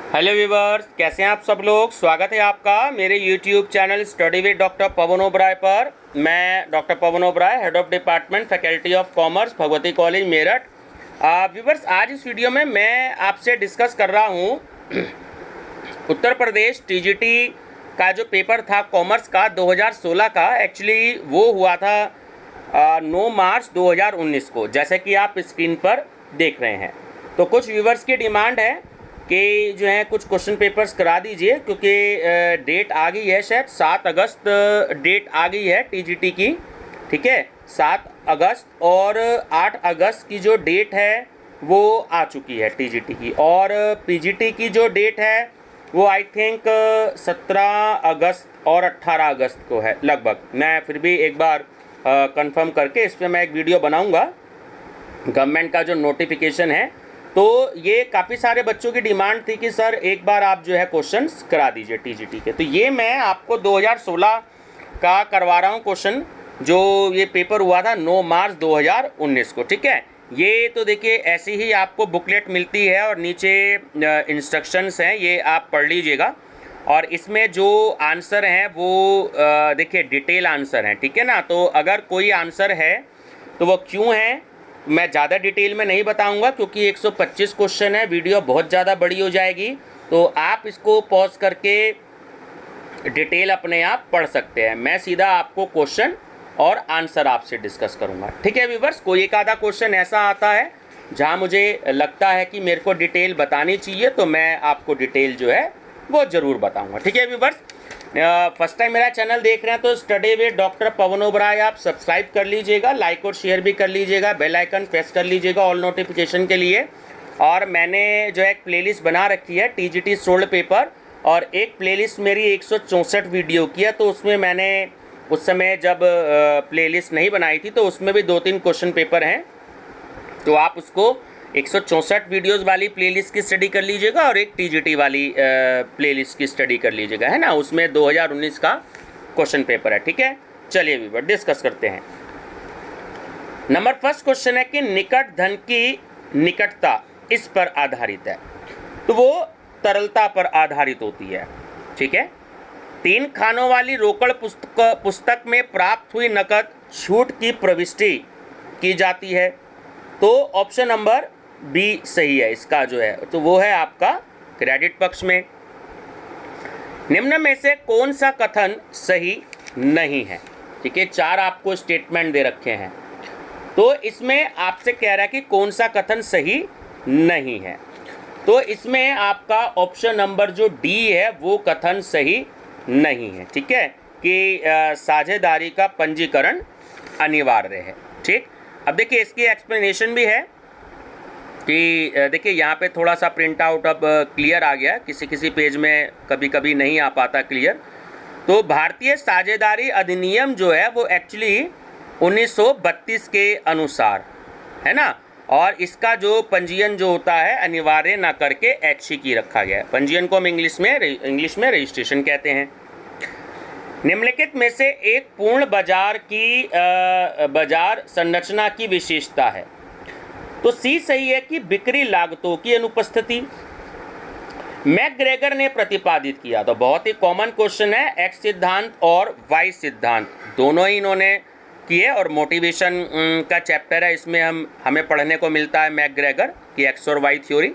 Hello viewers, कैसे हैं आप सब लोग। स्वागत है आपका मेरे YouTube channel study with doctor Pavan Oberoi पर। मैं doctor Pavan Oberoi, head of department faculty of commerce, Bhagwati college Meerut. Viewers, आज इस वीडियो में मैं आपसे डिस्कस कर रहा हूँ उत्तर प्रदेश टीजीटी का जो पेपर था कॉमर्स का 2016 का। एक्चुअली वो हुआ था 9 मार्च 2019 को, जैसे कि आप स्क्रीन पर देख रहे हैं। तो कुछ व्यूवर्स की डिमांड है कि जो है कुछ क्वेश्चन पेपर्स करा दीजिए, क्योंकि डेट आ गई है, शायद 7 अगस्त डेट आ गई है टीजीटी की। ठीक है, 7 अगस्त और 8 अगस्त की जो डेट है वो आ चुकी है टीजीटी की, और पीजीटी की जो डेट है वो आई थिंक 17 अगस्त और 18 अगस्त को है लगभग। मैं फिर भी एक बार कंफर्म करके इस पर मैं एक वीडियो बनाऊंगा। गवर्नमेंट का जो नोटिफिकेशन है, तो ये काफ़ी सारे बच्चों की डिमांड थी कि सर एक बार आप जो है क्वेश्चंस करा दीजिए टीजीटी के। तो ये मैं आपको 2016 का करवा रहा हूँ क्वेश्चन, जो ये पेपर हुआ था 9 मार्च 2019 को। ठीक है, ये तो देखिए ऐसी ही आपको बुकलेट मिलती है और नीचे इंस्ट्रक्शंस हैं, ये आप पढ़ लीजिएगा। और इसमें जो आंसर हैं वो देखिए डिटेल आंसर हैं। ठीक है ना, तो अगर कोई आंसर है तो वो क्यों है मैं ज़्यादा डिटेल में नहीं बताऊंगा, क्योंकि 125 क्वेश्चन है, वीडियो बहुत ज़्यादा बड़ी हो जाएगी। तो आप इसको पॉज करके डिटेल अपने आप पढ़ सकते हैं। मैं सीधा आपको क्वेश्चन और आंसर आपसे डिस्कस करूंगा। ठीक है व्यूवर्स, कोई एक आधा क्वेश्चन ऐसा आता है जहां मुझे लगता है कि मेरे को डिटेल बतानी चाहिए, तो मैं आपको डिटेल जो है वो ज़रूर बताऊँगा। ठीक है व्यूवर्स, फर्स्ट टाइम मेरा चैनल देख रहे हैं तो study with doctor Pavan Oberoi आप सब्सक्राइब कर लीजिएगा, लाइक और शेयर भी कर लीजिएगा, बेल आइकन प्रेस कर लीजिएगा ऑल नोटिफिकेशन के लिए। और मैंने जो एक प्लेलिस्ट बना रखी है टीजीटी सोल्ड पेपर, और एक प्लेलिस्ट मेरी 164 वीडियो की है, तो उसमें मैंने उस समय जब प्लेलिस्ट नहीं बनाई थी तो उसमें भी 2-3 क्वेश्चन पेपर हैं, तो आप उसको 164 वीडियोस वाली प्लेलिस्ट की स्टडी कर लीजिएगा और एक टीजीटी वाली प्लेलिस्ट की स्टडी कर लीजिएगा, है ना। उसमें 2019 का क्वेश्चन पेपर है। ठीक है, चलिए व्यूअर डिस्कस करते हैं। नंबर फर्स्ट क्वेश्चन है कि निकट धन की निकटता इस पर आधारित है, तो वो तरलता पर आधारित होती है। ठीक है, 3 खानों वाली रोकड़ पुस्तक में प्राप्त हुई नकद छूट की प्रविष्टि की जाती है, तो ऑप्शन नंबर बी सही है इसका जो है, तो वो है आपका क्रेडिट पक्ष में। निम्न में से कौन सा कथन सही नहीं है। ठीक है, 4 आपको स्टेटमेंट दे रखे हैं, तो इसमें आपसे कह रहा है कि कौन सा कथन सही नहीं है, तो इसमें आपका ऑप्शन नंबर जो डी है वो कथन सही नहीं है। ठीक है, कि साझेदारी का पंजीकरण अनिवार्य है। ठीक, अब देखिए इसकी एक्सप्लेनेशन भी है कि देखिए यहाँ पे थोड़ा सा प्रिंट आउट अब क्लियर आ गया, किसी किसी पेज में कभी कभी नहीं आ पाता क्लियर। तो भारतीय साझेदारी अधिनियम जो है वो एक्चुअली 1932 के अनुसार है ना, और इसका जो पंजीयन जो होता है अनिवार्य ना करके ऐच्छिक ही रखा गया है। पंजीयन को हम इंग्लिश में रजिस्ट्रेशन कहते हैं। निम्नलिखित में से एक पूर्ण बाजार की बाजार संरचना की विशेषता है, तो सी सही है कि बिक्री लागतों की अनुपस्थिति। मैकग्रेगर ने प्रतिपादित किया, तो बहुत ही कॉमन क्वेश्चन है, एक्स सिद्धांत और वाई सिद्धांत दोनों ही इन्होंने किए, और मोटिवेशन का चैप्टर है, इसमें हमें पढ़ने को मिलता है मैकग्रेगर की एक्स और वाई थ्योरी।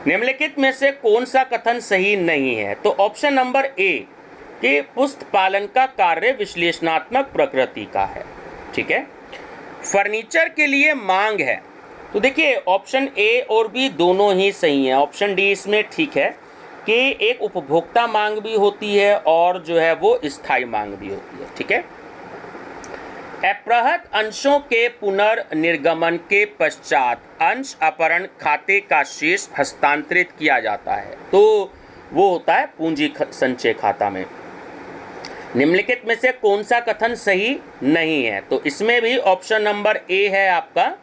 निम्नलिखित में से कौन सा कथन सही नहीं है, तो ऑप्शन नंबर ए कि पुस्त पालन का कार्य विश्लेषणात्मक प्रकृति का है। ठीक है, फर्नीचर के लिए मांग है, तो देखिए ऑप्शन ए और बी दोनों ही सही हैं। ऑप्शन डी इसमें ठीक है कि एक उपभोक्ता मांग भी होती है और जो है वो स्थायी मांग भी होती है। ठीक है, अप्रहत अंशों के पुनर्निर्गमन के पश्चात अंश अपहरण खाते का शेष हस्तांतरित किया जाता है, तो वो होता है पूंजी संचय खाता में। निम्नलिखित में से कौन सा कथन सही नहीं है, तो इसमें भी ऑप्शन नंबर ए है आपका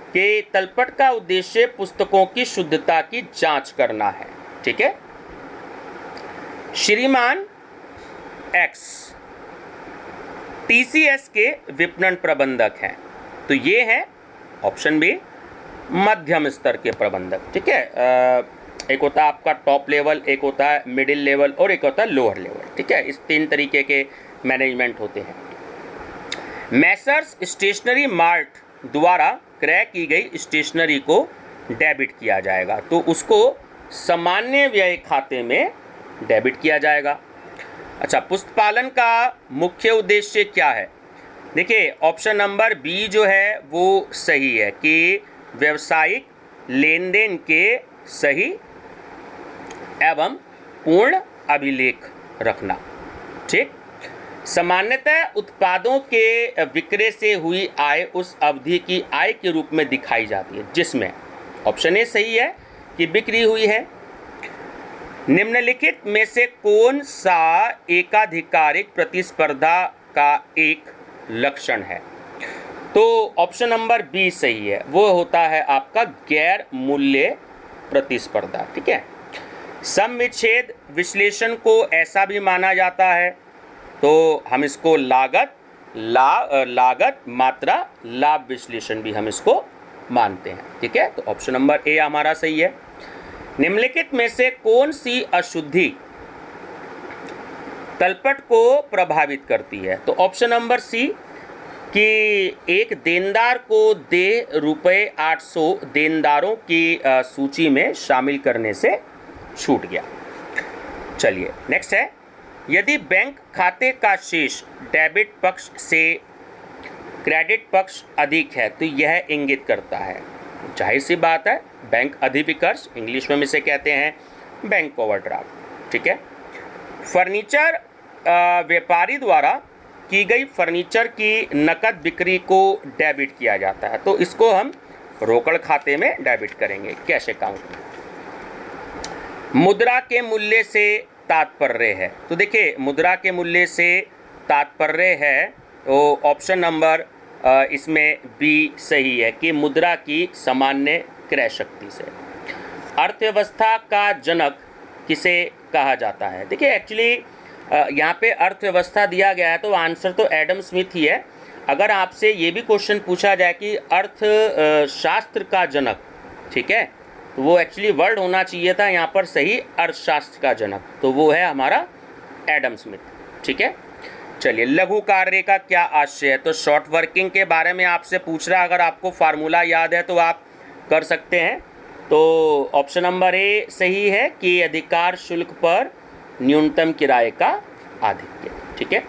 कि तलपट का उद्देश्य पुस्तकों की शुद्धता की जांच करना है। ठीक है, श्रीमान एक्स टीसीएस के विपणन प्रबंधक हैं, तो ये है ऑप्शन बी मध्यम स्तर के प्रबंधक। ठीक है, एक होता है आपका टॉप लेवल, एक होता है मिडिल लेवल और एक होता है लोअर लेवल। ठीक है, इस 3 तरीके के मैनेजमेंट होते हैं। मैसर्स स्टेशनरी मार्ट द्वारा क्रय की गई स्टेशनरी को डेबिट किया जाएगा, तो उसको सामान्य व्यय खाते में डेबिट किया जाएगा। अच्छा, पुस्तपालन का मुख्य उद्देश्य क्या है? देखिए, ऑप्शन नंबर बी जो है वो सही है कि व्यावसायिक लेन देन के सही एवं पूर्ण अभिलेख रखना। ठीक, सामान्यतः उत्पादों के विक्रय से हुई आय उस अवधि की आय के रूप में दिखाई जाती है, जिसमें ऑप्शन ए सही है कि बिक्री हुई है। निम्नलिखित में से कौन सा एकाधिकारिक प्रतिस्पर्धा का एक लक्षण है? तो ऑप्शन नंबर बी सही है, वो होता है आपका गैर मूल्य प्रतिस्पर्धा। ठीक है, सम विच्छेद विश्लेषण को ऐसा भी माना जाता है, तो हम इसको लागत मात्रा लाभ विश्लेषण भी हम इसको मानते हैं। ठीक है, तो ऑप्शन नंबर ए हमारा सही है। निम्नलिखित में से कौन सी अशुद्धि तलपट को प्रभावित करती है? तो ऑप्शन नंबर सी कि एक देनदार को देय ₹800 देनदारों की सूची में शामिल करने से छूट गया। चलिए नेक्स्ट है, यदि बैंक खाते का शेष डेबिट पक्ष से क्रेडिट पक्ष अधिक है तो यह इंगित करता है, जाहिर सी बात है, बैंक अधिविकर्ष, इंग्लिश में हम इसे कहते हैं बैंक ओवरड्राफ्ट। ठीक है, फर्नीचर व्यापारी द्वारा की गई फर्नीचर की नकद बिक्री को डेबिट किया जाता है, तो इसको हम रोकड़ खाते में डेबिट करेंगे, कैश अकाउंट में। मुद्रा के मूल्य से तात्पर्य है, तो देखिए मुद्रा के मूल्य से तात्पर्य है, तो ऑप्शन नंबर इसमें बी सही है कि मुद्रा की सामान्य क्रय शक्ति से। अर्थव्यवस्था का जनक किसे कहा जाता है? देखिए एक्चुअली यहाँ पे अर्थव्यवस्था दिया गया है तो आंसर तो एडम स्मिथ ही है। अगर आपसे ये भी क्वेश्चन पूछा जाए कि अर्थशास्त्र का जनक, ठीक है, तो वो एक्चुअली वर्ड होना चाहिए था यहाँ पर सही, अर्थशास्त्र का जनक, तो वो है हमारा एडम स्मिथ। ठीक है, चलिए लघु कार्य का क्या आशय है? तो शॉर्ट वर्किंग के बारे में आपसे पूछ रहा है, अगर आपको फार्मूला याद है तो आप कर सकते हैं। तो ऑप्शन नंबर ए सही है कि अधिकार शुल्क पर न्यूनतम किराए का आधिक्य। ठीक है,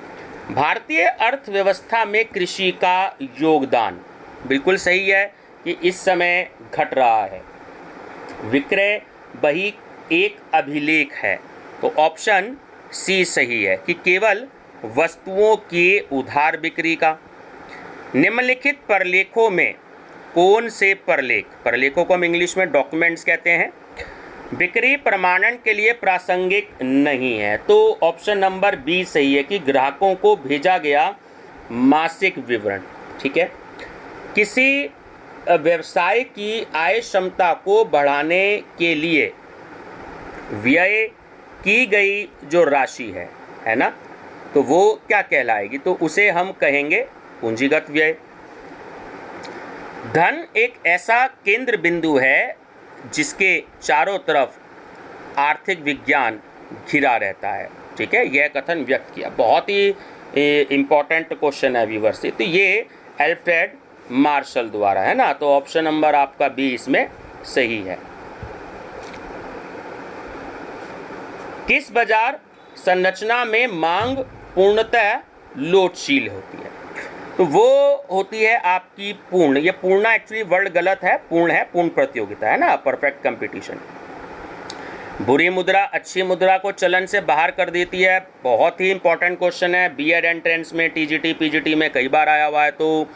भारतीय अर्थव्यवस्था में कृषि का योगदान बिल्कुल सही है कि इस समय घट रहा है। विक्रय बही एक अभिलेख है, तो ऑप्शन सी सही है कि केवल वस्तुओं की उधार बिक्री का। निम्नलिखित प्रलेखों में कौन से प्रलेखों को हम इंग्लिश में डॉक्यूमेंट्स कहते हैं, बिक्री प्रमाणन के लिए प्रासंगिक नहीं है? तो ऑप्शन नंबर बी सही है कि ग्राहकों को भेजा गया मासिक विवरण। ठीक है, किसी व्यवसाय की आय क्षमता को बढ़ाने के लिए व्यय की गई जो राशि है ना, तो वो क्या कहलाएगी? तो उसे हम कहेंगे पूंजीगत व्यय। धन एक ऐसा केंद्र बिंदु है जिसके चारों तरफ आर्थिक विज्ञान घिरा रहता है। ठीक है, यह कथन व्यक्त किया, बहुत ही इम्पोर्टेंट क्वेश्चन है व्यूअर्स। तो ये अल्फ्रेड मार्शल द्वारा है ना, तो ऑप्शन नंबर आपका बी इसमें सही है। किस बाजार संरचना में मांग पूर्णतः लोटशील होती है? तो वो होती है आपकी पूर्ण, ये पूर्णा एक्चुअली वर्ड गलत है, पूर्ण है, पूर्ण प्रतियोगिता है ना, परफेक्ट कंपटीशन। बुरी मुद्रा अच्छी मुद्रा को चलन से बाहर कर देती है, बहुत ही इंपॉर्टेंट क्वेश्चन है, बीएड एंट्रेंस में, टीजीटी पीजीटी में कई बार आया हुआ है। तो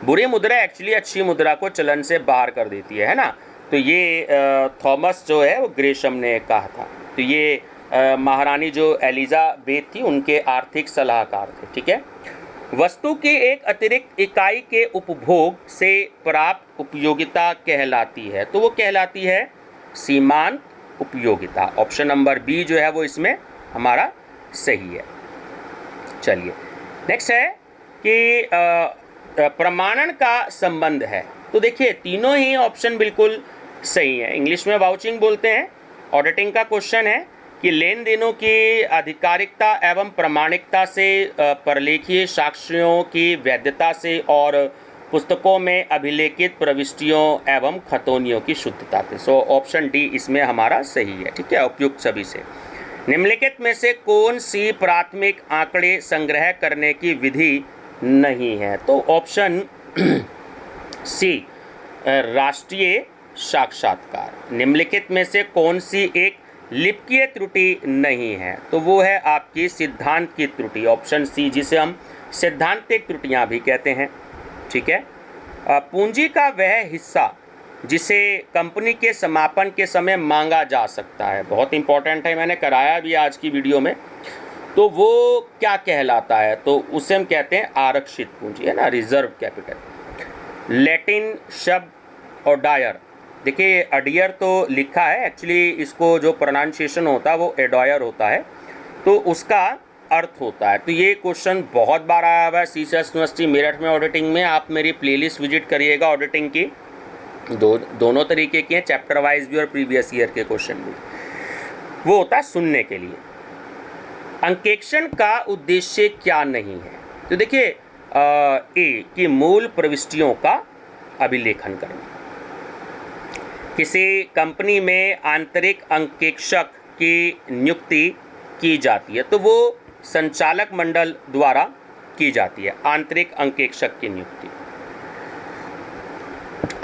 बुरी मुद्रा एक्चुअली अच्छी मुद्रा को चलन से बाहर कर देती है ना, तो ये थॉमस जो है वो ग्रेशम ने कहा था। तो ये महारानी जो एलिजाबेथ थी उनके आर्थिक सलाहकार थे। ठीक है, वस्तु की एक अतिरिक्त इकाई के उपभोग से प्राप्त उपयोगिता कहलाती है, तो वो कहलाती है सीमांत उपयोगिता। ऑप्शन नंबर बी जो है वो इसमें हमारा सही है। चलिए नेक्स्ट है कि प्रमाणन का संबंध है, तो देखिए तीनों ही ऑप्शन बिल्कुल सही है। इंग्लिश में वाउचिंग बोलते हैं, ऑडिटिंग का क्वेश्चन है कि लेन देनों की आधिकारिकता एवं प्रामाणिकता से, परलेखीय साक्ष्यों की वैधता से और पुस्तकों में अभिलेखित प्रविष्टियों एवं खतौनियों की शुद्धता से। सो ऑप्शन डी इसमें हमारा सही है, ठीक है, उपयुक्त सभी से। निम्नलिखित में से कौन सी प्राथमिक आंकड़े संग्रह करने की विधि नहीं है? तो ऑप्शन सी राष्ट्रीय साक्षात्कार। निम्नलिखित में से कौन सी एक लिपिकीय त्रुटि नहीं है? तो वो है आपकी सिद्धांत की त्रुटि, ऑप्शन सी, जिसे हम सिद्धांतिक त्रुटियां भी कहते हैं, ठीक है। पूंजी का वह हिस्सा जिसे कंपनी के समापन के समय मांगा जा सकता है, बहुत इंपॉर्टेंट है, मैंने कराया भी आज की वीडियो में। तो वो क्या कहलाता है? तो उसे हम कहते हैं आरक्षित पूंजी, है ना, रिजर्व कैपिटल। लैटिन शब्द और डायर, देखिए अडियर तो लिखा है, एक्चुअली इसको जो प्रोनाउंसिएशन होता है वो एडॉयर होता है, तो उसका अर्थ होता है। तो ये क्वेश्चन बहुत बार आया हुआ है सीसीएस यूनिवर्सिटी मेरठ में ऑडिटिंग में। आप मेरी प्लेलिस्ट विजिट करिएगा ऑडिटिंग की, दोनों तरीके की हैं, चैप्टर वाइज भी और प्रीवियस ईयर के क्वेश्चन भी। वो होता है सुनने के लिए। अंकेक्षण का उद्देश्य क्या नहीं है? तो देखिए ए कि मूल प्रविष्टियों का अभिलेखन करना। किसी कंपनी में आंतरिक अंकेक्षक की नियुक्ति की जाती है तो वो संचालक मंडल द्वारा की जाती है, आंतरिक अंकेक्षक की नियुक्ति।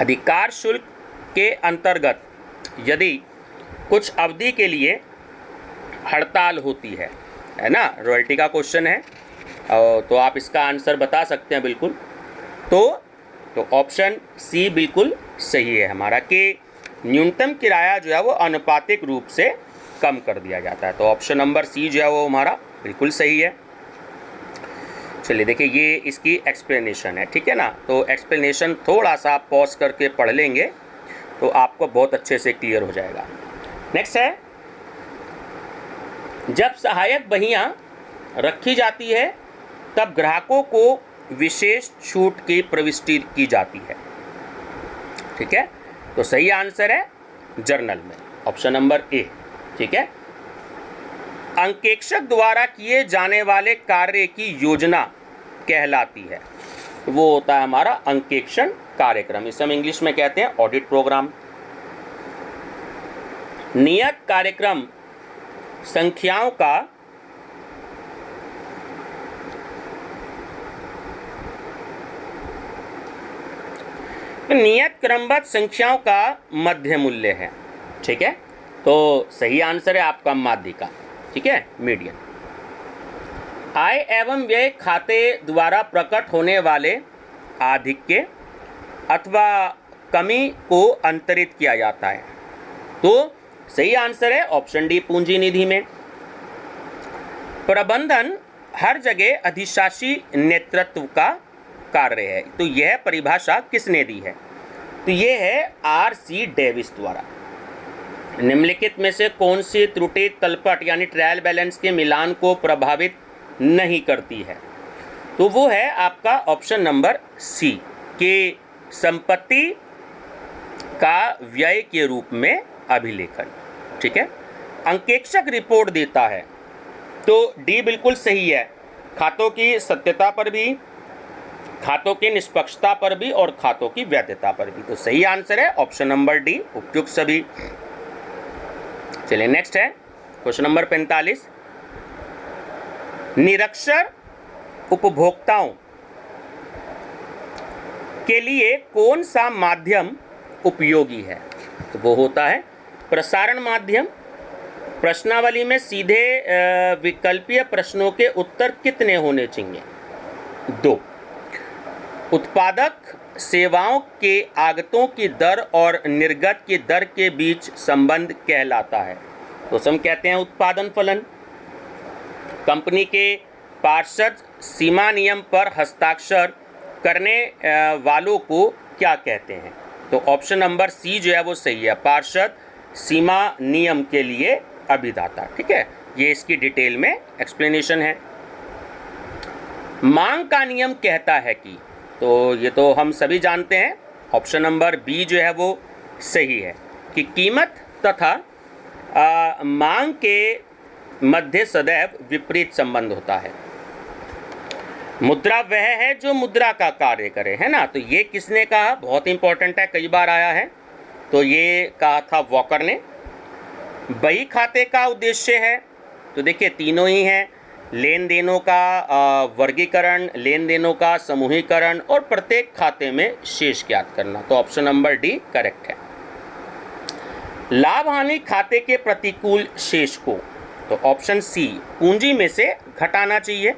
अधिकार शुल्क के अंतर्गत यदि कुछ अवधि के लिए हड़ताल होती है ना, रॉयल्टी का क्वेश्चन है, तो आप इसका आंसर बता सकते हैं बिल्कुल। तो ऑप्शन सी बिल्कुल सही है हमारा, कि न्यूनतम किराया जो है वो आनुपातिक रूप से कम कर दिया जाता है। तो ऑप्शन नंबर सी जो है वो हमारा बिल्कुल सही है। चलिए देखिए, ये इसकी एक्सप्लेनेशन है, ठीक है ना। तो एक्सप्लेनेशन थोड़ा सा आप पॉज करके पढ़ लेंगे तो आपको बहुत अच्छे से क्लियर हो जाएगा। नेक्स्ट है, जब सहायक बहियां रखी जाती है तब ग्राहकों को विशेष छूट की प्रविष्टि की जाती है, ठीक है। तो सही आंसर है जर्नल में, ऑप्शन नंबर ए, ठीक है। अंकेक्षक द्वारा किए जाने वाले कार्य की योजना कहलाती है, वो होता है हमारा अंकेक्षण कार्यक्रम, इसे हम इंग्लिश में कहते हैं ऑडिट प्रोग्राम। नियत कार्यक्रम संख्याओं का नियत क्रमबद्ध संख्याओं का मध्य मूल्य है, ठीक है। तो सही आंसर है आपका माध्य का, ठीक है, मीडियन। आय एवं व्यय खाते द्वारा प्रकट होने वाले आधिक्य अथवा कमी को अंतरित किया जाता है, तो सही आंसर है ऑप्शन डी, पूंजी निधि में। प्रबंधन हर जगह अधिशासी नेतृत्व का कार्य है, तो यह परिभाषा किसने दी है? तो यह है आर.सी. डेविस द्वारा। निम्नलिखित में से कौन सी त्रुटि तलपट यानी ट्रायल बैलेंस के मिलान को प्रभावित नहीं करती है? तो वो है आपका ऑप्शन नंबर सी, कि संपत्ति का व्यय के रूप में अभिलेखन, ठीक है। अंकेक्षक रिपोर्ट देता है, तो डी बिल्कुल सही है, खातों की सत्यता पर भी, खातों की निष्पक्षता पर भी और खातों की वैधता पर भी। तो सही आंसर है ऑप्शन नंबर डी, उपयुक्त सभी। चलिए नेक्स्ट है क्वेश्चन नंबर 45। निरक्षर उपभोक्ताओं के लिए कौन सा माध्यम उपयोगी है? तो वो होता है प्रसारण माध्यम। प्रश्नावली में सीधे विकल्पीय प्रश्नों के उत्तर कितने होने चाहिए? 2। उत्पादक सेवाओं के आगतों की दर और निर्गत की दर के बीच संबंध कहलाता है, तो हम कहते हैं उत्पादन फलन। कंपनी के पार्षद सीमा नियम पर हस्ताक्षर करने वालों को क्या कहते हैं? तो ऑप्शन नंबर सी जो है वो सही है, पार्षद सीमा नियम के लिए अभिदाता, ठीक है। ये इसकी डिटेल में एक्सप्लेनेशन है। मांग का नियम कहता है कि, तो ये तो हम सभी जानते हैं, ऑप्शन नंबर बी जो है वो सही है, कि कीमत तथा मांग के मध्य सदैव विपरीत संबंध होता है। मुद्रा वह है जो मुद्रा का कार्य करे, है ना। तो ये किसने कहा, बहुत इंपॉर्टेंट है, कई बार आया है। तो ये कहा था वॉकर ने। बही खाते का उद्देश्य है, तो देखिए तीनों ही हैं, लेन देनों का वर्गीकरण, लेन देनों का समूहीकरण और प्रत्येक खाते में शेष ज्ञात करना। तो ऑप्शन नंबर डी करेक्ट है। लाभ हानि खाते के प्रतिकूल शेष को, तो ऑप्शन सी पूंजी में से घटाना चाहिए।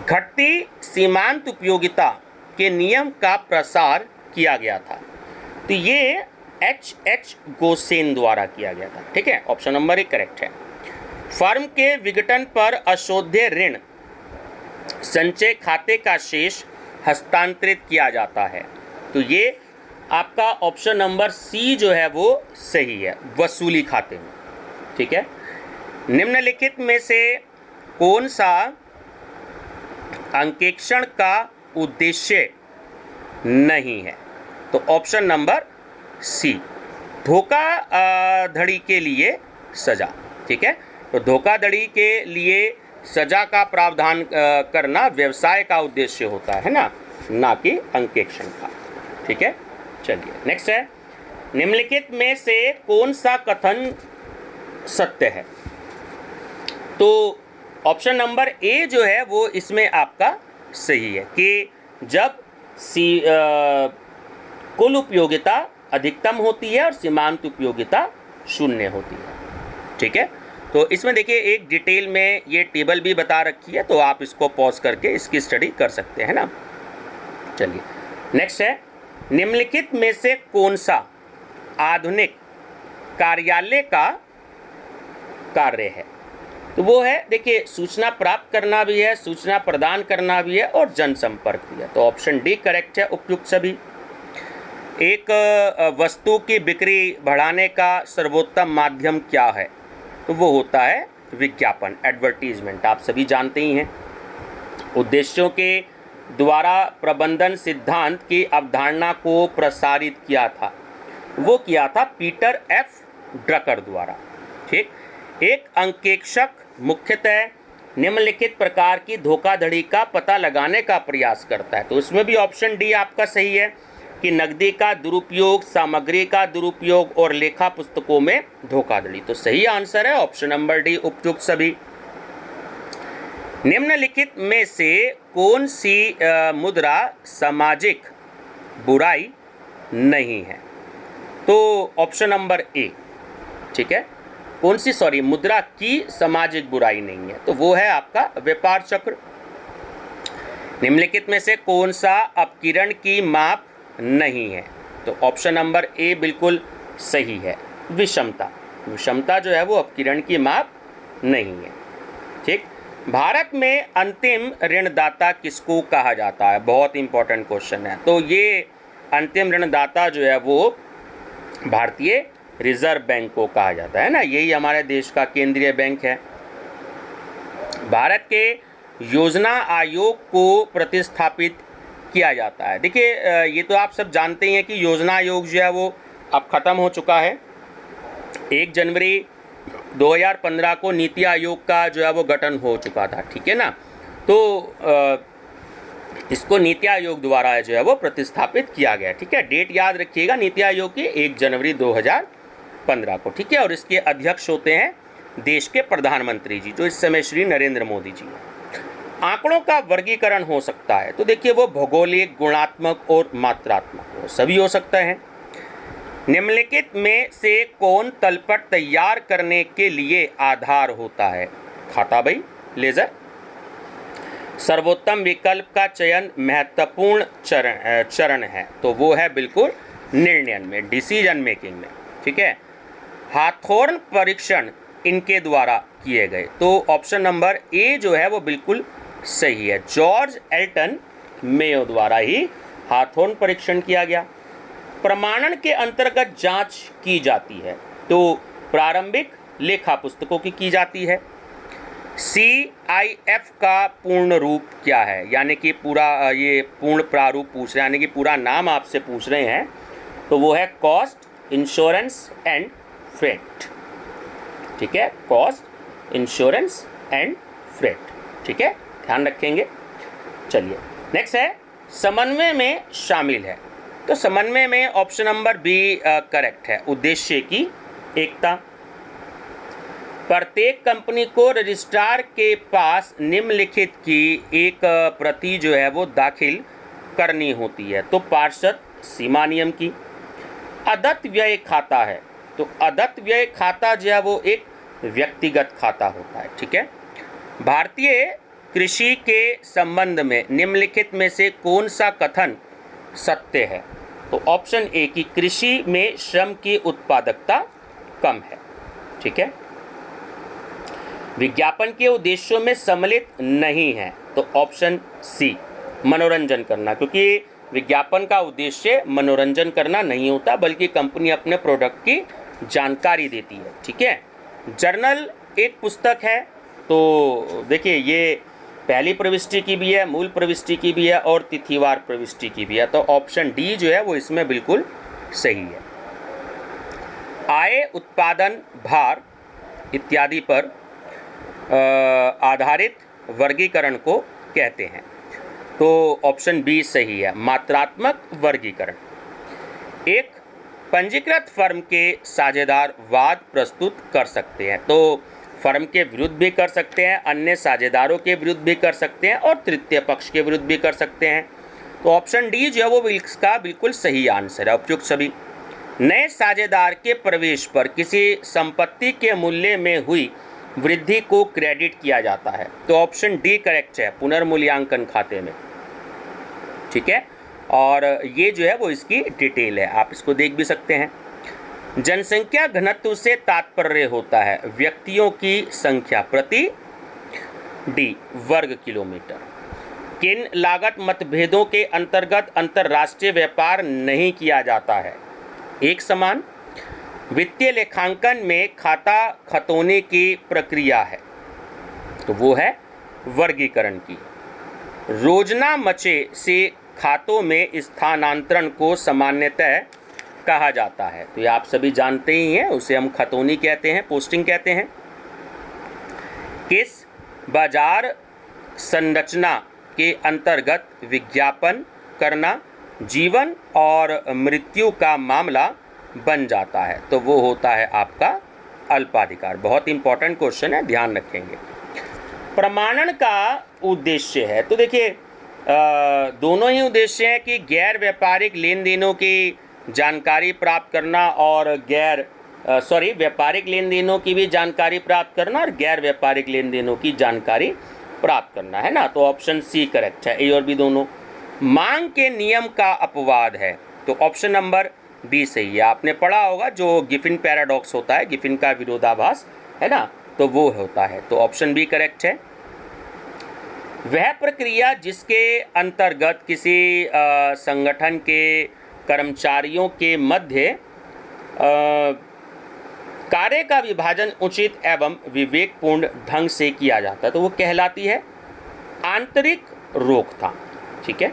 घटती सीमांत उपयोगिता के नियम का प्रसार किया गया था, तो ये H गोसेन द्वारा किया गया था, ठीक है। ऑप्शन नंबर एक करेक्ट है। फर्म के विघटन पर अशोध्य ऋण संचय खाते का शेष हस्तांतरित किया जाता है, तो ये आपका ऑप्शन नंबर सी जो है वो सही है, वसूली खाते में, ठीक है। निम्नलिखित में से कौन सा अंकेक्षण का उद्देश्य नहीं है, तो ऑप्शन नंबर सी धोखाधड़ी के लिए सजा, ठीक है। तो धोखाधड़ी के लिए सजा का प्रावधान करना व्यवसाय का उद्देश्य होता है ना कि अंकेक्षण का, ठीक है। चलिए नेक्स्ट है, निम्नलिखित में से कौन सा कथन सत्य है, तो ऑप्शन नंबर ए जो है वो इसमें आपका सही है कि जब कुल उपयोगिता अधिकतम होती है और सीमांत उपयोगिता शून्य होती है, ठीक है। तो इसमें देखिए एक डिटेल में ये टेबल भी बता रखी है, तो आप इसको पॉज करके इसकी स्टडी कर सकते हैं ना। चलिए नेक्स्ट है, निम्नलिखित में से कौन सा आधुनिक कार्यालय का कार्य है, तो वो है देखिए सूचना प्राप्त करना भी है, सूचना प्रदान करना भी है और जनसंपर्क भी है, तो ऑप्शन डी करेक्ट है उपयुक्त सभी। एक वस्तु की बिक्री बढ़ाने का सर्वोत्तम माध्यम क्या है, तो वो होता है विज्ञापन, एडवर्टीजमेंट, आप सभी जानते ही हैं। उद्देश्यों के द्वारा प्रबंधन सिद्धांत की अवधारणा को प्रसारित किया था, वो किया था पीटर एफ ड्रकर द्वारा, ठीक। एक अंकेक्षक मुख्यतः निम्नलिखित प्रकार की धोखाधड़ी का पता लगाने का प्रयास करता है, तो उसमें भी ऑप्शन डी आपका सही है कि नकदी का दुरुपयोग, सामग्री का दुरुपयोग और लेखा पुस्तकों में धोखाधड़ी, तो सही आंसर है ऑप्शन नंबर डी उपयुक्त सभी। निम्नलिखित में से कौन सी मुद्रा सामाजिक बुराई नहीं है, तो ऑप्शन नंबर ए, ठीक है। कौन सी मुद्रा की सामाजिक बुराई नहीं है, तो वो है आपका व्यापार चक्र। निम्नलिखित में से कौन सा अपकिरण की माप नहीं है, तो ऑप्शन नंबर ए बिल्कुल सही है, विषमता। विषमता जो है वो अपकिरण की माप नहीं है, ठीक। भारत में अंतिम ऋणदाता किसको कहा जाता है, बहुत इंपॉर्टेंट क्वेश्चन है। तो ये अंतिम ऋणदाता जो है वो भारतीय रिजर्व बैंक को कहा जाता है ना, यही हमारे देश का केंद्रीय बैंक है। भारत के योजना आयोग को प्रतिस्थापित किया जाता है, देखिए ये तो आप सब जानते ही हैं कि योजना आयोग जो है वो अब ख़त्म हो चुका है। 1 जनवरी 2015 को नीति आयोग का जो है वो गठन हो चुका था, ठीक है ना। तो इसको नीति आयोग द्वारा जो है वो प्रतिस्थापित किया गया, ठीक है। डेट याद रखिएगा नीति आयोग की 1 जनवरी 2015 को, ठीक है। और इसके अध्यक्ष होते हैं देश के प्रधानमंत्री जी, जो इस समय श्री नरेंद्र मोदी जी हैं। आंकड़ों का वर्गीकरण हो सकता है, तो देखिए वो भौगोलिक, गुणात्मक और मात्रात्मक हो, सभी हो सकता है। निम्नलिखित में से कौन तलपट तैयार करने के लिए आधार होता है, खाता बही, लेजर। सर्वोत्तम विकल्प का चयन महत्वपूर्ण चरण है, तो वो है बिल्कुल निर्णय में, डिसीजन मेकिंग में, ठीक है। हाथोर्न परीक्षण इनके द्वारा किए गए, तो ऑप्शन नंबर ए जो है वो बिल्कुल सही है, जॉर्ज एल्टन मेयो द्वारा ही हाथोर्न परीक्षण किया गया। प्रमाणन के अंतर्गत जांच की जाती है, तो प्रारंभिक लेखा पुस्तकों की जाती है। CIF का पूर्ण रूप क्या है, यानी कि पूरा ये पूर्ण प्रारूप पूछ रहे हैं, यानी कि पूरा नाम आपसे पूछ रहे हैं, तो वो है कॉस्ट, इंश्योरेंस एंड फ्रेट, ठीक है, कॉस्ट, इंश्योरेंस एंड फ्रेट, ठीक है, ध्यान रखेंगे। चलिए नेक्स्ट है समन्वय में शामिल है। तो समन्वय में ऑप्शन नंबर बी करेक्ट है, उद्देश्य की एकता। प्रत्येक कंपनी को रजिस्ट्रार के पास निम्नलिखित की एक प्रति जो है वो दाखिल करनी होती है, तो पार्षद सीमा नियम की। अदत्त व्यय खाता है, तो अदत्त व्यय खाता जो है वो एक व्यक्तिगत खाता होता है, ठीक है। भारतीय कृषि के संबंध में निम्नलिखित में से कौन सा कथन सत्य है, तो ऑप्शन ए की कृषि में श्रम की उत्पादकता कम है, ठीक है। विज्ञापन के उद्देश्यों में सम्मिलित नहीं है, तो ऑप्शन सी मनोरंजन करना, क्योंकि विज्ञापन का उद्देश्य मनोरंजन करना नहीं होता बल्कि कंपनी अपने प्रोडक्ट की जानकारी देती है, ठीक है। जर्नल एक पुस्तक है, तो देखिए ये पहली प्रविष्टि की भी है, मूल प्रविष्टि की भी है और तिथिवार प्रविष्टि की भी है, तो ऑप्शन डी जो है वो इसमें बिल्कुल सही है। आय, उत्पादन, भार इत्यादि पर आधारित वर्गीकरण को कहते हैं, तो ऑप्शन बी सही है, मात्रात्मक वर्गीकरण। एक पंजीकृत फर्म के साझेदार वाद प्रस्तुत कर सकते हैं, तो फर्म के विरुद्ध भी कर सकते हैं, अन्य साझेदारों के विरुद्ध भी कर सकते हैं और तृतीय पक्ष के विरुद्ध भी कर सकते हैं, तो ऑप्शन डी जो है वो इसका बिल्कुल सही आंसर है, उपयुक्त सभी। नए साझेदार के प्रवेश पर किसी संपत्ति के मूल्य में हुई वृद्धि को क्रेडिट किया जाता है, तो ऑप्शन डी करेक्ट है, पुनर्मूल्यांकन खाते में, ठीक है। और ये जो है वो इसकी डिटेल है, आप इसको देख भी सकते हैं। जनसंख्या घनत्व से तात्पर्य होता है व्यक्तियों की संख्या प्रति डी वर्ग किलोमीटर। किन लागत मतभेदों के अंतर्गत अंतर्राष्ट्रीय व्यापार नहीं किया जाता है, एक समान। वित्तीय लेखांकन में खाता खतौनी की प्रक्रिया है, तो वो है वर्गीकरण की। रोजना मचे से खातों में स्थानांतरण को सामान्यतः कहा जाता है, तो ये आप सभी जानते ही हैं, उसे हम खतौनी कहते हैं, पोस्टिंग कहते हैं। किस बाजार संरचना के अंतर्गत विज्ञापन करना जीवन और मृत्यु का मामला बन जाता है, तो वो होता है आपका अल्पाधिकार। बहुत इंपॉर्टेंट क्वेश्चन है, ध्यान रखेंगे। प्रमाणन का उद्देश्य है, तो देखिए दोनों ही उद्देश्य हैं कि गैर व्यापारिक लेन देनों की जानकारी प्राप्त करना और व्यापारिक लेन देनों की भी जानकारी प्राप्त करना और गैर व्यापारिक लेन देनों की जानकारी प्राप्त करना, है ना, तो ऑप्शन सी करेक्ट है, ए और बी दोनों। मांग के नियम का अपवाद है, तो ऑप्शन नंबर बी सही है। आपने पढ़ा होगा जो गिफिन पैराडॉक्स होता है, गिफिन का विरोधाभास, है ना, तो वो होता है, तो ऑप्शन बी करेक्ट है। वह प्रक्रिया जिसके अंतर्गत किसी संगठन के कर्मचारियों के मध्य कार्य का विभाजन उचित एवं विवेकपूर्ण ढंग से किया जाता है, तो वो कहलाती है आंतरिक रोकथाम, ठीक है।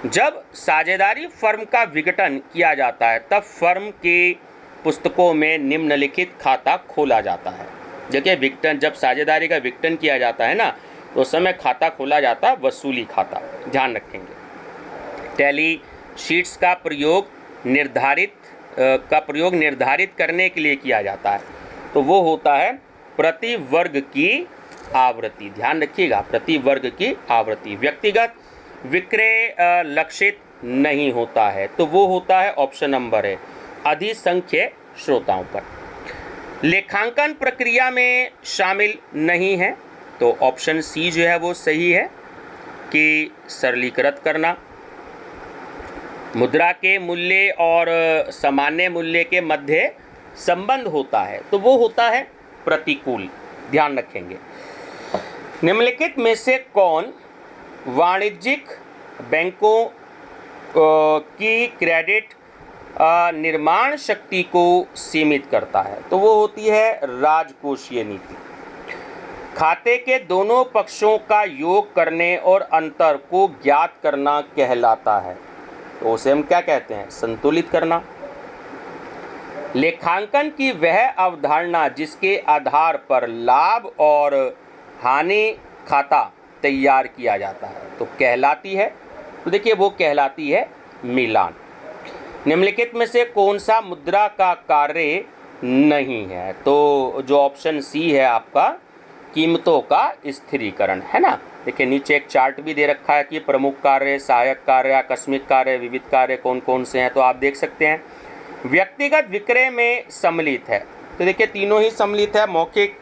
जब साझेदारी फर्म का विघटन किया जाता है तब फर्म की पुस्तकों में निम्नलिखित खाता खोला जाता है। देखिए विघटन, जब साझेदारी का विघटन किया जाता है ना, तो उस समय खाता खोला जाता है वसूली खाता, ध्यान रखेंगे। टैली शीट्स का प्रयोग निर्धारित करने के लिए किया जाता है, तो वो होता है प्रति वर्ग की आवृत्ति, ध्यान रखिएगा, प्रति वर्ग की आवृत्ति। व्यक्तिगत विक्रय लक्षित नहीं होता है, तो वो होता है ऑप्शन नंबर है अधिसंख्य श्रोताओं पर। लेखांकन प्रक्रिया में शामिल नहीं है, तो ऑप्शन सी जो है वो सही है कि सरलीकृत करना। मुद्रा के मूल्य और सामान्य मूल्य के मध्य संबंध होता है, तो वो होता है प्रतिकूल, ध्यान रखेंगे। निम्नलिखित में से कौन वाणिज्यिक बैंकों की क्रेडिट निर्माण शक्ति को सीमित करता है, तो वो होती है राजकोषीय नीति। खाते के दोनों पक्षों का योग करने और अंतर को ज्ञात करना कहलाता है, तो उसे हम क्या कहते हैं, संतुलित करना। लेखांकन की वह अवधारणा जिसके आधार पर लाभ और हानि खाता तैयार किया जाता है तो कहलाती है, तो देखिए वो कहलाती है मिलान। निम्नलिखित में से कौन सा मुद्रा का कार्य नहीं है? तो जो ऑप्शन सी है आपका कीमतों का स्थिरीकरण, है ना। देखिए नीचे एक चार्ट भी दे रखा है कि प्रमुख कार्य, सहायक कार्य, आकस्मिक कार्य, विविध कार्य कौन कौन से हैं, तो आप देख सकते हैं। व्यक्तिगत विक्रय में सम्मिलित है, तो देखिए तीनों ही सम्मिलित है, मौखिक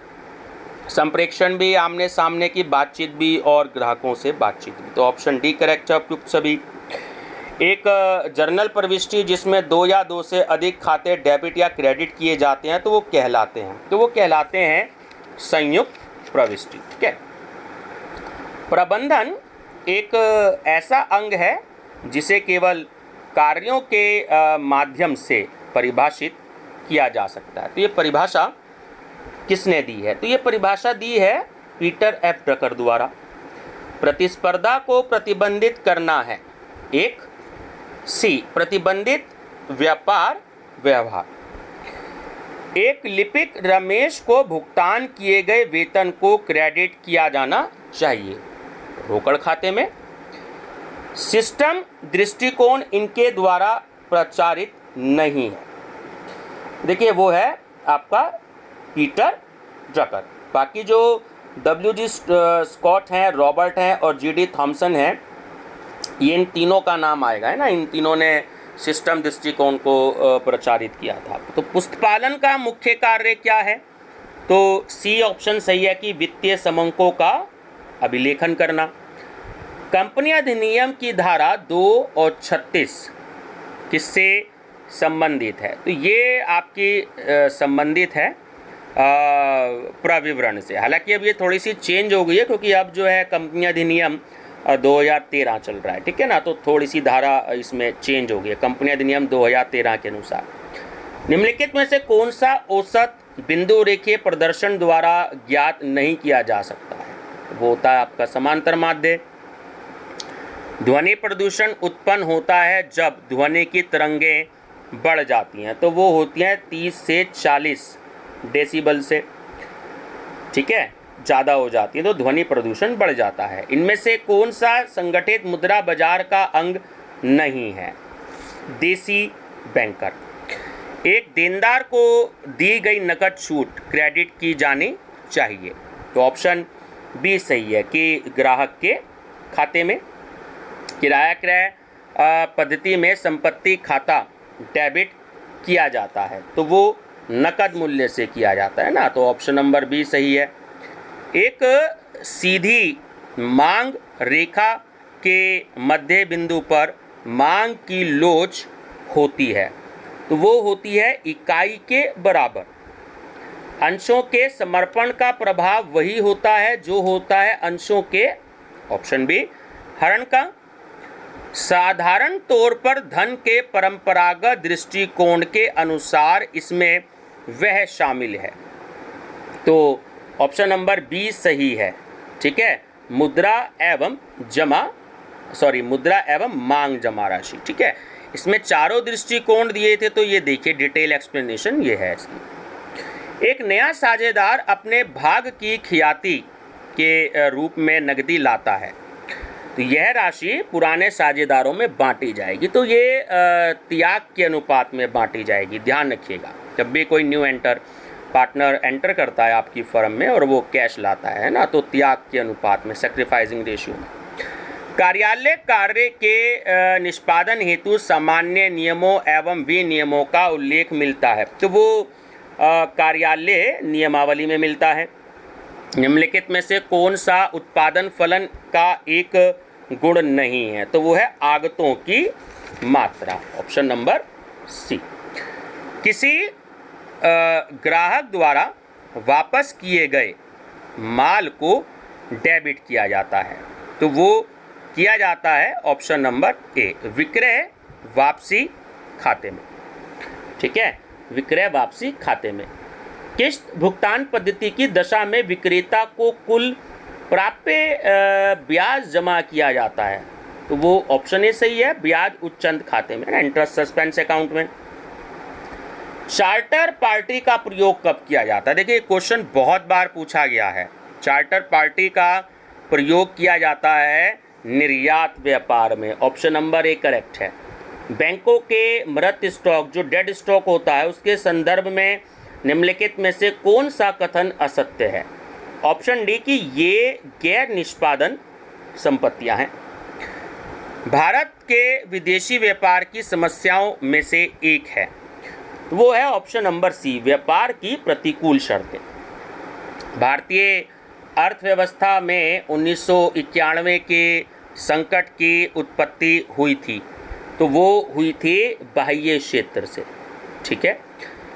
संप्रेषण भी, आमने सामने की बातचीत भी और ग्राहकों से बातचीत भी। तो ऑप्शन डी करेक्ट है उपयुक्त सभी। एक जर्नल प्रविष्टि जिसमें 2 या 2 से अधिक खाते डेबिट या क्रेडिट किए जाते हैं तो वो कहलाते हैं संयुक्त प्रविष्टि। ठीक है। प्रबंधन एक ऐसा अंग है जिसे केवल कार्यों के माध्यम से परिभाषित किया जा सकता है। तो ये परिभाषा किसने दी है? तो ये परिभाषा दी है पीटर एफ ड्रकर द्वारा। प्रतिस्पर्धा को प्रतिबंधित करना है। एक सी प्रतिबंधित व्यापार व्यवहार। एक लिपिक रमेश को भुगतान किए गए वेतन को क्रेडिट किया जाना चाहिए रोकड़ खाते में। सिस्टम दृष्टिकोण इनके द्वारा प्रचारित नहीं है। देखिए वो है आपका पीटर ड्रकर। बाकी जो WG स्कॉट हैं, रॉबर्ट हैं और GD थॉमसन हैं, ये इन तीनों का नाम आएगा, है ना। इन तीनों ने सिस्टम दृष्टिकोण को प्रचारित किया था। तो पुस्तपालन का मुख्य कार्य क्या है? तो सी ऑप्शन सही है कि वित्तीय समंकों का अभिलेखन करना। कंपनी अधिनियम की धारा 2 और 36 किससे संबंधित है? तो ये आपकी संबंधित है प्रविवरण से। हालांकि अब ये थोड़ी सी चेंज हो गई है क्योंकि अब जो है कंपनी अधिनियम 2013 चल रहा है। ठीक है ना, तो थोड़ी सी धारा इसमें चेंज हो गई है कंपनी अधिनियम 2013 के अनुसार। निम्नलिखित में से कौन सा औसत बिंदु रेखीय प्रदर्शन द्वारा ज्ञात नहीं किया जा सकता है? वो होता है आपका समांतर माध्य। ध्वनि प्रदूषण उत्पन्न होता है जब ध्वनि की तरंगें बढ़ जाती हैं, तो वो होती हैं 30 से 40 डेसिबल से। ठीक है, ज़्यादा हो जाती है तो ध्वनि प्रदूषण बढ़ जाता है। इनमें से कौन सा संगठित मुद्रा बाजार का अंग नहीं है? देसी बैंकर। एक देनदार को दी गई नकद छूट क्रेडिट की जानी चाहिए, तो ऑप्शन बी सही है कि ग्राहक के खाते में। किराया क्रय पद्धति में संपत्ति खाता डेबिट किया जाता है तो वो नकद मूल्य से किया जाता है ना, तो ऑप्शन नंबर बी सही है। एक सीधी मांग रेखा के मध्य बिंदु पर मांग की लोच होती है तो वो होती है इकाई के बराबर। अंशों के समर्पण का प्रभाव वही होता है जो होता है अंशों के, ऑप्शन बी, हरण का। साधारण तौर पर धन के परंपरागत दृष्टिकोण के अनुसार इसमें वह शामिल है, तो ऑप्शन नंबर बी सही है। ठीक है, मुद्रा एवं मांग जमा राशि। ठीक है, इसमें चारों दृष्टिकोण दिए थे तो ये देखिए डिटेल एक्सप्लेनेशन ये है इसकी। एक नया साझेदार अपने भाग की ख्याति के रूप में नकदी लाता है तो यह राशि पुराने साझेदारों में बांटी जाएगी, तो ये त्याग के अनुपात में बांटी जाएगी। ध्यान रखिएगा, जब भी कोई न्यू पार्टनर एंटर करता है आपकी फर्म में और वो कैश लाता है ना, तो त्याग के अनुपात में, सैक्रिफाइसिंग रेशियो में। कार्यालय कार्य के निष्पादन हेतु सामान्य नियमों एवं विनियमों का उल्लेख मिलता है, तो वो कार्यालय नियमावली में मिलता है। निम्नलिखित में से कौन सा उत्पादन फलन का एक गुण नहीं है? तो वो है आगतों की मात्रा, ऑप्शन नंबर सी। किसी ग्राहक द्वारा वापस किए गए माल को डेबिट किया जाता है तो वो किया जाता है ऑप्शन नंबर ए, विक्रय वापसी खाते में। ठीक है, विक्रय वापसी खाते में। किस्त भुगतान पद्धति की दशा में विक्रेता को कुल प्राप्य ब्याज जमा किया जाता है तो वो ऑप्शन ए सही है, ब्याज उच्चंत खाते में, इंटरेस्ट सस्पेंस अकाउंट में। चार्टर पार्टी का प्रयोग कब किया जाता है? देखिए क्वेश्चन बहुत बार पूछा गया है। चार्टर पार्टी का प्रयोग किया जाता है निर्यात व्यापार में। ऑप्शन नंबर ए करेक्ट है। बैंकों के मृत स्टॉक, जो डेड स्टॉक होता है, उसके संदर्भ में निम्नलिखित में से कौन सा कथन असत्य है? ऑप्शन डी कि ये गैर निष्पादन संपत्तियां हैं। भारत के विदेशी व्यापार की समस्याओं में से एक है, वो है ऑप्शन नंबर सी, व्यापार की प्रतिकूल शर्तें। भारतीय अर्थव्यवस्था में 1991 के संकट की उत्पत्ति हुई थी, तो वो हुई थी बाह्य क्षेत्र से। ठीक है।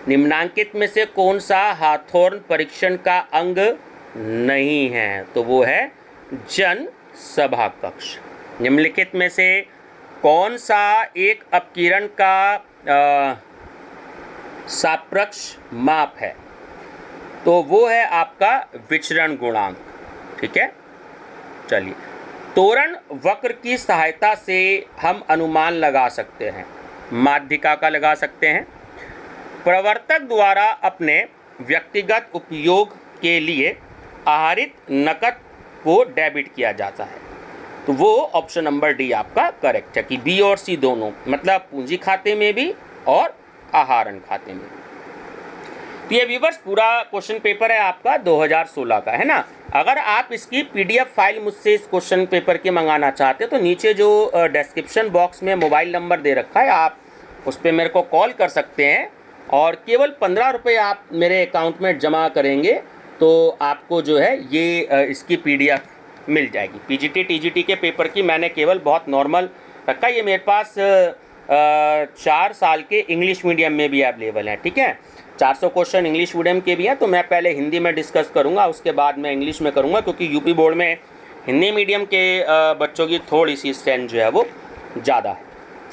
निम्नांकित में से कौन सा हाथोर्न परीक्षण का अंग नहीं है? तो वो है जन सभा कक्ष। निम्नलिखित में से कौन सा एक अपकिरण का सापेक्ष माप है? तो वो है आपका विचरण गुणांक। ठीक है। चलिए, तोरण वक्र की सहायता से हम अनुमान लगा सकते हैं, माध्यिका का लगा सकते हैं। प्रवर्तक द्वारा अपने व्यक्तिगत उपयोग के लिए आहरित नकद को डेबिट किया जाता है, तो वो ऑप्शन नंबर डी आपका करेक्ट है कि बी और सी दोनों, मतलब पूंजी खाते में भी और आहरण खाते में। तो ये व्यूअर्स पूरा क्वेश्चन पेपर है आपका 2016 का, है ना। अगर आप इसकी पीडीएफ फाइल मुझसे इस क्वेश्चन पेपर की मंगाना चाहते हैं तो नीचे जो डिस्क्रिप्शन बॉक्स में मोबाइल नंबर दे रखा है, आप उस पर मेरे को कॉल कर सकते हैं और केवल 15 रुपये आप मेरे अकाउंट में जमा करेंगे तो आपको जो है ये इसकी पीडीएफ मिल जाएगी। पीजीटी टीजीटी के पेपर की मैंने केवल बहुत नॉर्मल रखा, ये मेरे पास 4 साल के इंग्लिश मीडियम में भी अवेलेबल है। ठीक है, 400 क्वेश्चन इंग्लिश मीडियम के भी हैं, तो मैं पहले हिंदी में डिस्कस करूंगा, उसके बाद मैं इंग्लिश में करूंगा, क्योंकि यूपी बोर्ड में हिंदी मीडियम के बच्चों की थोड़ी सी स्ट्रेंथ जो है वो ज़्यादा है।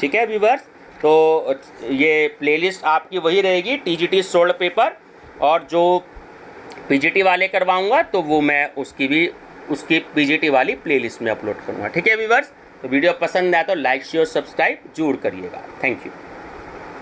ठीक है व्यूअर्स, तो ये प्लेलिस्ट आपकी वही रहेगी, टीजीटी सोल्ड पेपर, और जो पीजीटी वाले करवाऊंगा तो वो मैं उसकी पीजीटी वाली प्लेलिस्ट में अपलोड करूंगा। ठीक है व्यूअर्स, तो वीडियो पसंद आया तो लाइक शेयर सब्सक्राइब जरूर करिएगा। Thank you.